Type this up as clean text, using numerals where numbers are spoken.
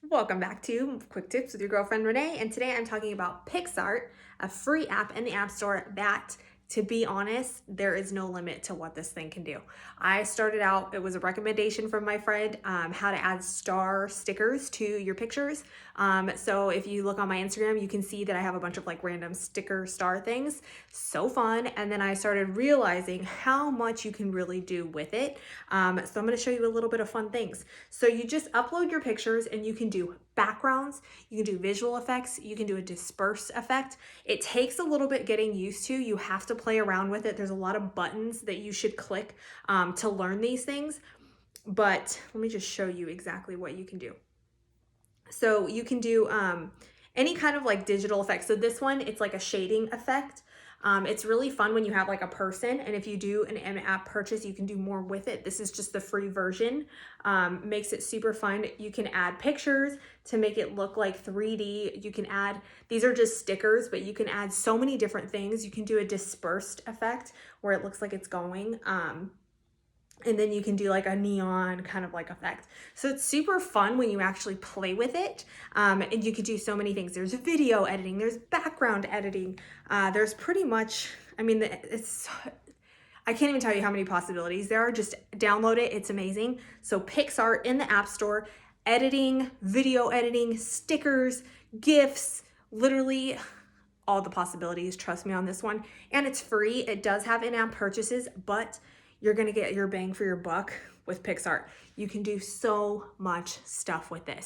Welcome back to Quick Tips with your girlfriend Renee, and today I'm talking about PicsArt, a free app in the App Store that, to be honest, there is no limit to what this thing can do. I started out, it was a recommendation from my friend, how to add star stickers to your pictures. So if you look on my Instagram, you can see that I have a bunch of like random sticker star things. So fun. And then I started realizing how much you can really do with it. So I'm going to show you a little bit of fun things. So you just upload your pictures and you can do backgrounds, you can do visual effects, you can do a disperse effect. It takes a little bit getting used to. You have to play around with it. There's a lot of buttons that you should click to learn these things. But let me just show you exactly what you can do. So you can do any kind of like digital effects. So this one, it's like a shading effect. It's really fun when you have like a person, and if you do an in-app purchase, you can do more with it. This is just the free version. Makes it super fun. You can add pictures to make it look like 3D. You can add, these are just stickers, but you can add so many different things. You can do a dispersed effect where it looks like it's going. And then you can do like a neon kind of like effect. So it's super fun when you actually play with it. And you can do so many things. There's video editing, there's background editing. There's pretty much, I mean, I can't even tell you how many possibilities there are. Just download it, it's amazing. So PicsArt in the App Store, editing, video editing, stickers, GIFs, literally all the possibilities, trust me on this one. And it's free. It does have in-app purchases, but you're gonna get your bang for your buck with PicsArt. You can do so much stuff with this.